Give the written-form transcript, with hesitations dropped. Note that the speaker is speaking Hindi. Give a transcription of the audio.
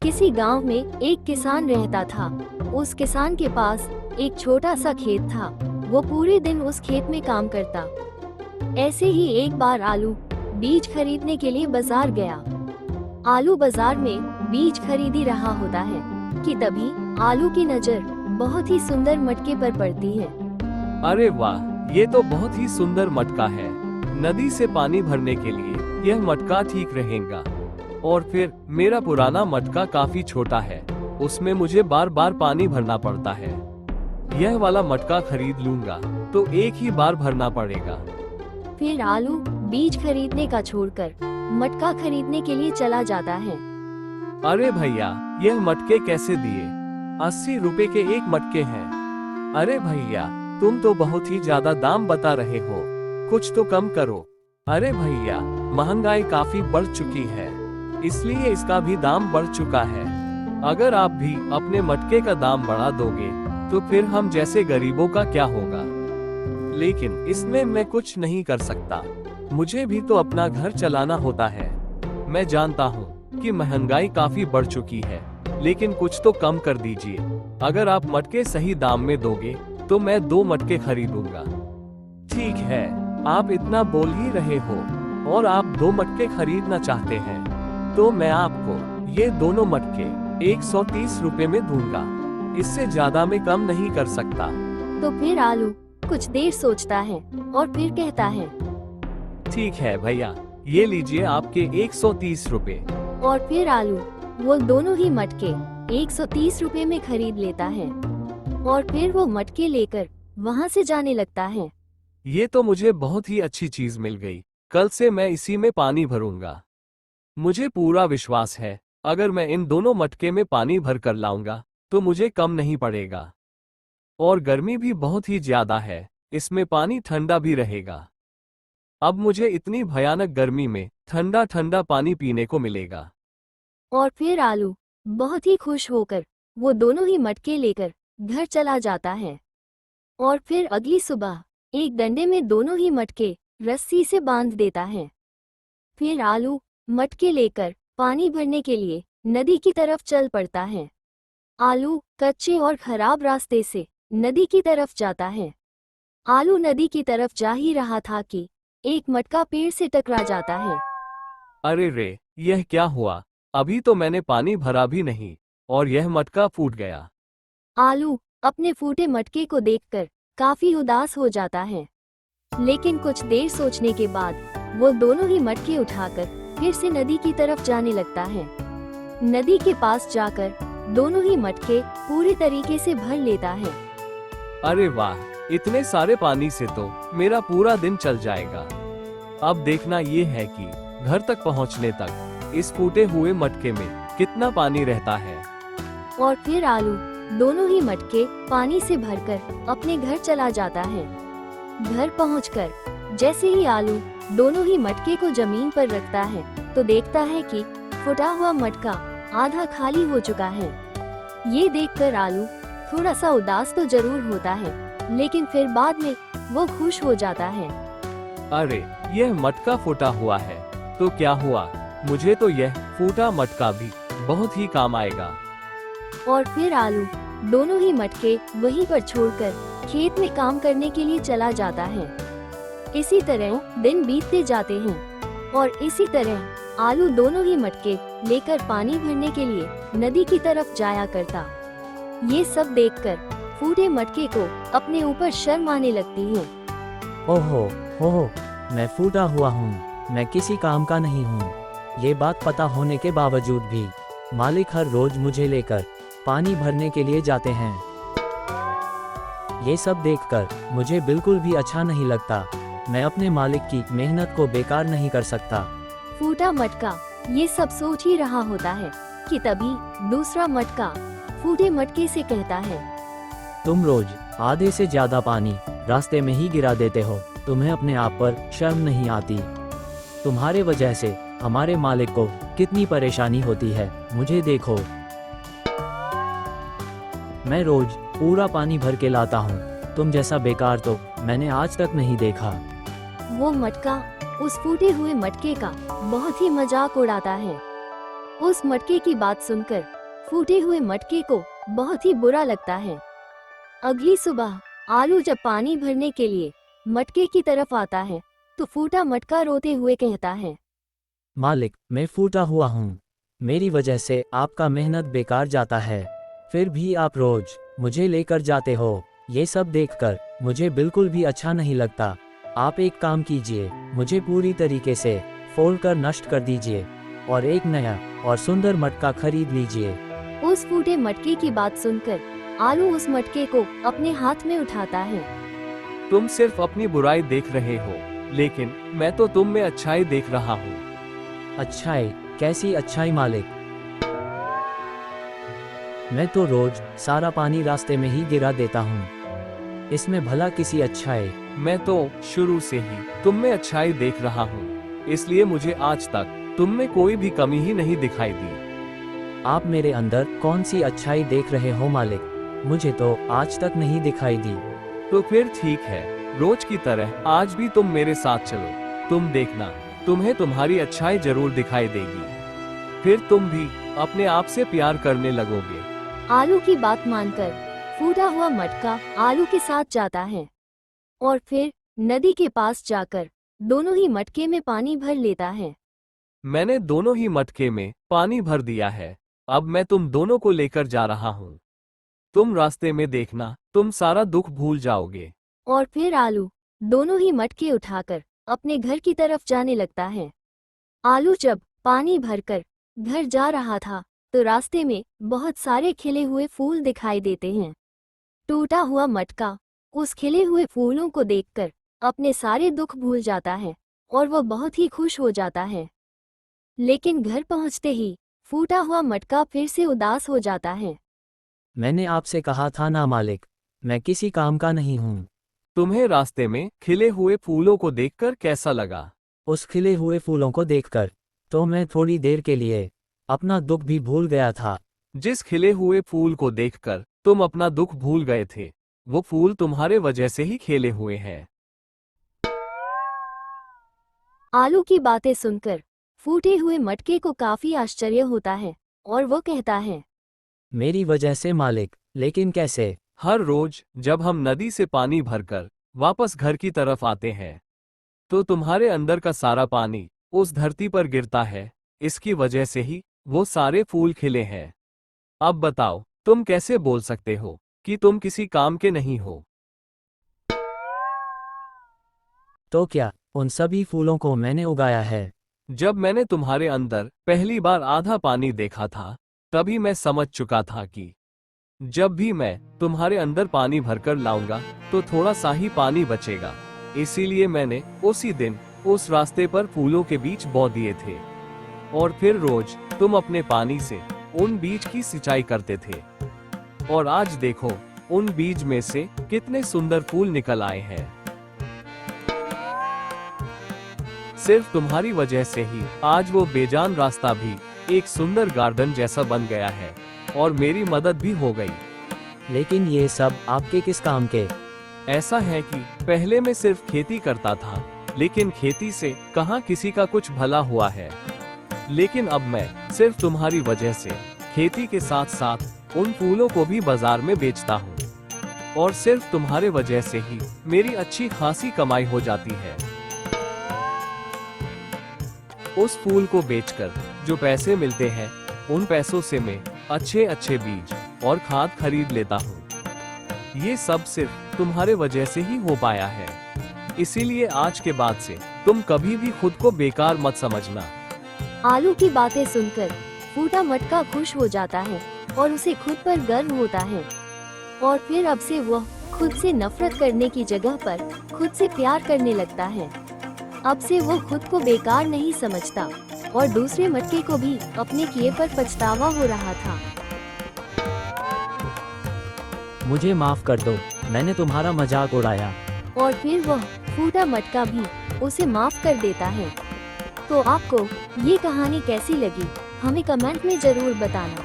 किसी गांव में एक किसान रहता था। उस किसान के पास एक छोटा सा खेत था। वो पूरे दिन उस खेत में काम करता। ऐसे ही एक बार आलू बीज खरीदने के लिए बाजार गया। आलू बाजार में बीज खरीद ही रहा होता है कि तभी आलू की नजर बहुत ही सुंदर मटके पर पड़ती है। अरे वाह, ये तो बहुत ही सुंदर मटका है। नदी से पानी भरने के लिए यह मटका ठीक रहेगा। और फिर मेरा पुराना मटका काफी छोटा है, उसमें मुझे बार बार पानी भरना पड़ता है। यह वाला मटका खरीद लूंगा तो एक ही बार भरना पड़ेगा। फिर आलू बीज खरीदने का छोड़कर मटका खरीदने के लिए चला जाता है। अरे भैया, यह मटके कैसे दिए? 80 रुपए के एक मटके हैं। अरे भैया, तुम तो बहुत ही ज्यादा दाम बता रहे हो, कुछ तो कम करो। अरे भैया, महंगाई काफी बढ़ चुकी है, इसलिए इसका भी दाम बढ़ चुका है। अगर आप भी अपने मटके का दाम बढ़ा दोगे तो फिर हम जैसे गरीबों का क्या होगा? लेकिन इसमें मैं कुछ नहीं कर सकता, मुझे भी तो अपना घर चलाना होता है। मैं जानता हूँ कि महंगाई काफी बढ़ चुकी है, लेकिन कुछ तो कम कर दीजिए। अगर आप मटके सही दाम में दोगे तो मैं 2 मटके खरीदूंगा। ठीक है, आप इतना बोल ही रहे हो और आप 2 मटके खरीदना चाहते हैं, तो मैं आपको ये दोनों मटके 130 रुपए में दूंगा। इससे ज्यादा मैं कम नहीं कर सकता। तो फिर आलू कुछ देर सोचता है और फिर कहता है, ठीक है भैया, ये लीजिए आपके 130 रुपए। और फिर आलू वो दोनों ही मटके 130 रुपए में खरीद लेता है और फिर वो मटके लेकर वहाँ से जाने लगता है। ये तो मुझे बहुत ही अच्छी चीज मिल गई, कल से मैं इसी में पानी भरूंगा। मुझे पूरा विश्वास है, अगर मैं इन दोनों मटके में पानी भर कर लाऊंगा तो मुझे कम नहीं पड़ेगा। और गर्मी भी बहुत ही ज्यादा है, इसमें पानी ठंडा भी रहेगा। अब मुझे इतनी भयानक गर्मी में ठंडा ठंडा पानी पीने को मिलेगा। और फिर आलू बहुत ही खुश होकर वो दोनों ही मटके लेकर घर चला जाता है। और फिर अगली सुबह एक डंडे में दोनों ही मटके रस्सी से बांध देता है। फिर आलू मटके लेकर पानी भरने के लिए नदी की तरफ चल पड़ता है। आलू कच्चे और खराब रास्ते से नदी की तरफ जाता है। आलू नदी की तरफ जा ही रहा था कि एक मटका पेड़ से टकरा जाता है। अरे रे, यह क्या हुआ? अभी तो मैंने पानी भरा भी नहीं और यह मटका फूट गया। आलू अपने फूटे मटके को देखकर काफी उदास हो जाता है, लेकिन कुछ देर सोचने के बाद वो दोनों ही मटके उठाकर फिर से नदी की तरफ जाने लगता है। नदी के पास जाकर दोनों ही मटके पूरी तरीके से भर लेता है। अरे वाह, इतने सारे पानी से तो मेरा पूरा दिन चल जाएगा। अब देखना ये है कि घर तक पहुंचने तक इस फूटे हुए मटके में कितना पानी रहता है। और फिर आलू दोनों ही मटके पानी से भरकर अपने घर चला जाता है। घर पहुंचकर जैसे ही आलू दोनों ही मटके को जमीन पर रखता है तो देखता है कि फूटा हुआ मटका आधा खाली हो चुका है। ये देखकर आलू थोड़ा सा उदास तो जरूर होता है, लेकिन फिर बाद में वो खुश हो जाता है। अरे, यह मटका फूटा हुआ है तो क्या हुआ, मुझे तो यह फूटा मटका भी बहुत ही काम आएगा। और फिर आलू दोनों ही मटके वहीं पर छोड़कर खेत में काम करने के लिए चला जाता है। इसी तरह दिन बीतते जाते हैं और इसी तरह आलू दोनों ही मटके लेकर पानी भरने के लिए नदी की तरफ जाया करता। ये सब देखकर फूटे मटके को अपने ऊपर शर्म आने लगती है। ओहो हो, मैं फूटा हुआ हूँ, मैं किसी काम का नहीं हूँ। ये बात पता होने के बावजूद भी मालिक हर रोज मुझे लेकर पानी भरने के लिए जाते हैं। ये सब देखकर मुझे बिल्कुल भी अच्छा नहीं लगता। मैं अपने मालिक की मेहनत को बेकार नहीं कर सकता। फूटा मटका ये सब सोच ही रहा होता है कि तभी दूसरा मटका फूटे मटके से कहता है, तुम रोज आधे से ज्यादा पानी रास्ते में ही गिरा देते हो, तुम्हें अपने आप पर शर्म नहीं आती? तुम्हारे वजह से हमारे मालिक को कितनी परेशानी होती है, मुझे देखो। मैं रोज पूरा पानी भर के लाता हूँ, तुम जैसा बेकार तो मैंने आज तक नहीं देखा। वो मटका उस फूटे हुए मटके का बहुत ही मजाक उड़ाता है। उस मटके की बात सुनकर फूटे हुए मटके को बहुत ही बुरा लगता है। अगली सुबह आलू जब पानी भरने के लिए मटके की तरफ आता है तो फूटा मटका रोते हुए कहता है, मालिक, मैं फूटा हुआ हूँ। मेरी वजह से आपका मेहनत बेकार जाता है। फिर भी आप रोज मुझे लेकर जाते हो। ये सब देखकर मुझे बिल्कुल भी अच्छा नहीं लगता। आप एक काम कीजिए, मुझे पूरी तरीके से फोड़कर नष्ट कर दीजिए और एक नया और सुंदर मटका खरीद लीजिए। उस फूटे मटके की बात सुनकर आलू उस मटके को अपने हाथ में उठाता है। तुम सिर्फ अपनी बुराई देख रहे हो, लेकिन मैं तो तुम में अच्छाई देख रहा हूँ। अच्छाई? कैसी अच्छाई मालिक? मैं तो रोज सारा पानी रास्ते में ही गिरा देता हूँ। इसमें भला किसी अच्छाई? मैं तो शुरू से ही तुम में अच्छाई देख रहा हूँ, इसलिए मुझे आज तक तुम में कोई भी कमी ही नहीं दिखाई दी। आप मेरे अंदर कौन सी अच्छाई देख रहे हो मालिक? मुझे तो आज तक नहीं दिखाई दी। तो फिर ठीक है, रोज की तरह आज भी तुम मेरे साथ चलो। तुम देखना, तुम्हें तुम्हारी अच्छाई जरूर दिखाई देगी। फिर तुम भी अपने आप से प्यार करने लगोगे। आलू की बात मानकर फूटा हुआ मटका आलू के साथ जाता है और फिर नदी के पास जाकर दोनों ही मटके में पानी भर लेता है। मैंने दोनों ही मटके में पानी भर दिया है। अब मैं तुम दोनों को लेकर जा रहा हूँ। तुम रास्ते में देखना, तुम सारा दुख भूल जाओगे। और फिर आलू दोनों ही मटके उठाकर अपने घर की तरफ जाने लगता है। आलू जब पानी भरकर घर जा रहा था तो रास्ते में बहुत सारे खिले हुए फूल दिखाई देते हैं। टूटा हुआ मटका उस खिले हुए फूलों को देखकर अपने सारे दुख भूल जाता है और वह बहुत ही खुश हो जाता है। लेकिन घर पहुंचते ही फूटा हुआ मटका फिर से उदास हो जाता है। मैंने आपसे कहा था ना मालिक, मैं किसी काम का नहीं हूँ। तुम्हें रास्ते में खिले हुए फूलों को देखकर कैसा लगा? उस खिले हुए फूलों को देखकर तो मैं थोड़ी देर के लिए अपना दुख भी भूल गया था। जिस खिले हुए फूल को देखकर तुम अपना दुख भूल गए थे, वो फूल तुम्हारे वजह से ही खिले हुए हैं। आलू की बातें सुनकर फूटे हुए मटके को काफी आश्चर्य होता है और वो कहता है, मेरी वजह से मालिक? लेकिन कैसे? हर रोज जब हम नदी से पानी भरकर वापस घर की तरफ आते हैं तो तुम्हारे अंदर का सारा पानी उस धरती पर गिरता है। इसकी वजह से ही वो सारे फूल खिले हैं। अब बताओ, तुम कैसे बोल सकते हो कि तुम किसी काम के नहीं हो? तो क्या उन सभी फूलों को मैंने उगाया है? जब मैंने तुम्हारे अंदर पहली बार आधा पानी देखा था, तभी मैं समझ चुका था कि जब भी मैं तुम्हारे अंदर पानी भरकर लाऊंगा तो थोड़ा सा ही पानी बचेगा। इसीलिए मैंने उसी दिन उस रास्ते पर फूलों के बीज बो दिए थे और फिर रोज तुम अपने पानी से उन बीज की सिंचाई करते थे। और आज देखो, उन बीज में से कितने सुंदर फूल निकल आए हैं। सिर्फ तुम्हारी वजह से ही आज वो बेजान रास्ता भी एक सुंदर गार्डन जैसा बन गया है और मेरी मदद भी हो गई। लेकिन ये सब आपके किस काम के? ऐसा है कि पहले मैं सिर्फ खेती करता था, लेकिन खेती से कहाँ किसी का कुछ भला हुआ है। लेकिन अब मैं सिर्फ तुम्हारी वजह से खेती के साथ साथ उन फूलों को भी बाजार में बेचता हूँ और सिर्फ तुम्हारे वजह से ही मेरी अच्छी खासी कमाई हो जाती है। उस फूल को बेचकर जो पैसे मिलते हैं, उन पैसों से मैं अच्छे अच्छे बीज और खाद खरीद लेता हूँ। ये सब सिर्फ तुम्हारे वजह से ही हो पाया है। इसीलिए आज के बाद से तुम कभी भी खुद को बेकार मत समझना। आलू की बातें सुनकर फूटा मटका खुश हो जाता है और उसे खुद पर गर्व होता है और फिर अब से वह खुद से नफरत करने की जगह पर खुद से प्यार करने लगता है। अब से वो खुद को बेकार नहीं समझता और दूसरे मटके को भी अपने किए पर पछतावा हो रहा था। मुझे माफ कर दो, मैंने तुम्हारा मजाक उड़ाया। और फिर वह फूटा मटका भी उसे माफ कर देता है। तो आपको ये कहानी कैसी लगी, हमें कमेंट में जरूर बताना।